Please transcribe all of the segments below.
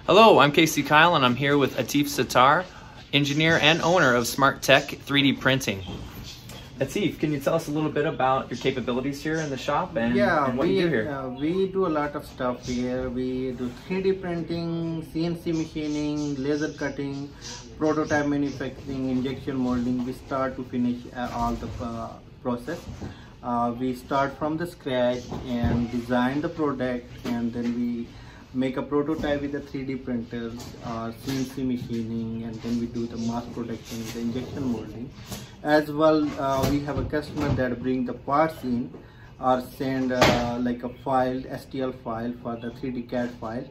Hello, I'm Casey Kyle and I'm here with Atif Sattar, engineer and owner of Smart Tech 3D Printing. Atif, can you tell us a little bit about your capabilities here in the shop and what you do here? We do a lot of stuff here. We do 3D printing, CNC machining, laser cutting, prototype manufacturing, injection molding. We start to finish all the process. We start from the scratch and design the product, and then we make a prototype with the 3D printers, CNC machining, and then we do the mass production, the injection molding. As well, we have a customer that bring the parts in or send like a file, STL file for the 3D CAD file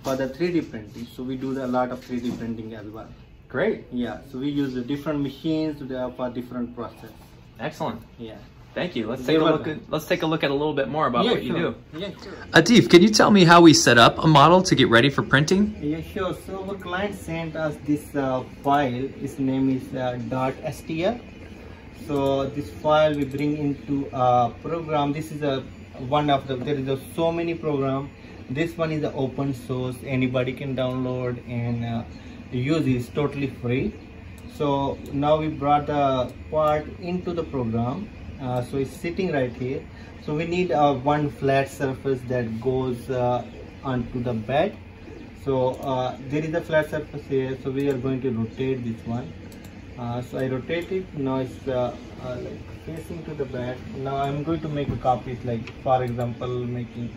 for the 3D printing. So we do a lot of 3D printing as well. Great. Yeah, so we use the different machines for different process. Excellent. Yeah. Thank you. Let's take a look at a do more about what you do. Yeah, sure. Atif, can you tell me how we set up a model to get ready for printing? Yeah, sure. So our client sent us this file. Its name is .stl. So this file we bring into a program. This is one of the, there is so many programs. This one is open source. Anybody can download and use it. It's totally free. So now we brought the part into the program. So it's sitting right here. So we need one flat surface that goes onto the bed. So there is a flat surface here, so we are going to rotate this one. So I rotate it. Now it's like facing to the bed. Now I'm going to make a copy, like for example making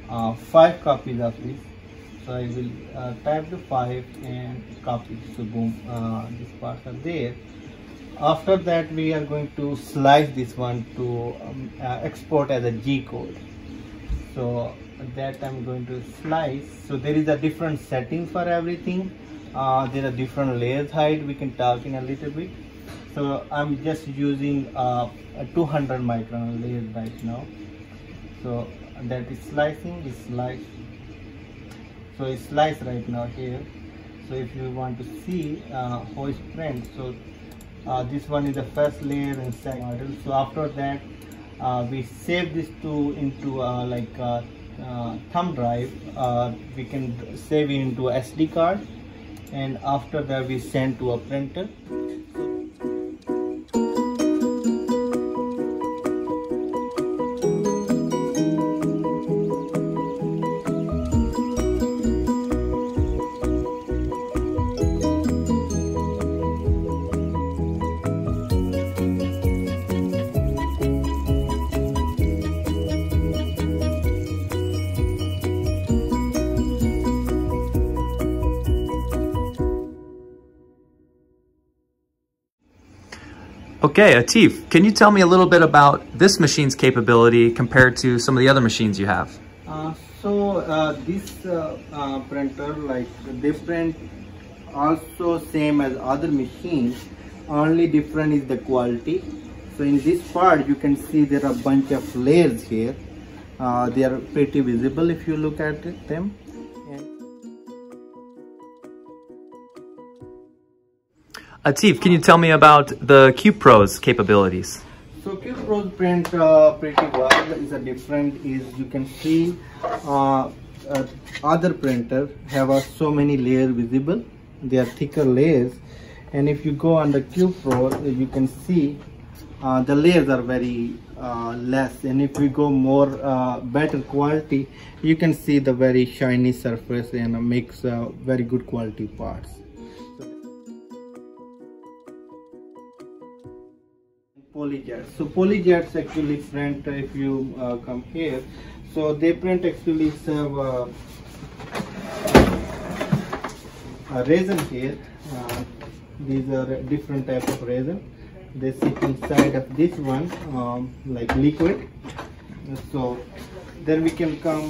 5 copies of this. So I will type the 5 and copy. So boom, these parts are there. After that, we are going to slice this one to export as a G code. So that I'm going to slice. So there is a different setting for everything. There are different layers height. We can talk in a little bit. So I'm just using a 200 micron layer right now. So that is slicing. Is slice. So it's sliced right now here. So if you want to see how it's print, so this one is the first layer and second model. So after that, we save this into like a thumb drive. We can save it into a SD card, and after that we send to a printer. Okay, Atif, can you tell me a little bit about this machine's capability compared to some of the other machines you have? This printer, like they print also same as other machines, only different is the quality. So in this part you can see there are a bunch of layers here. They are pretty visible if you look at them. Atif, can you tell me about the CubePro's capabilities? So CubePro's print pretty well. Is a different is you can see other printer have so many layers visible. They are thicker layers, and if you go on the CubePro, you can see the layers are very less, and if we go more better quality, you can see the very shiny surface and makes very good quality parts. Polyjets. So polyjets actually print, if you come here, so they print actually serve a resin here. These are different type of resin. They sit inside of this one like liquid. So then we can come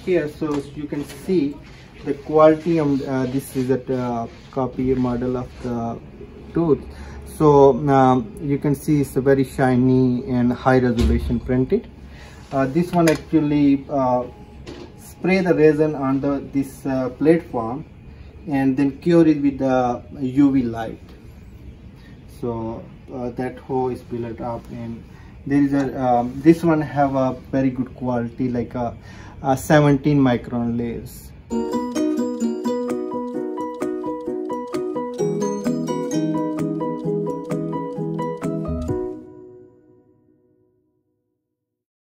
here, so you can see the quality of this is a copy model of the tooth. So you can see it's a very shiny and high resolution printed. This one actually spray the resin on this platform and then cure it with the UV light. So that hole is built up, and there is a this one have a very good quality, like a 17 micron layers.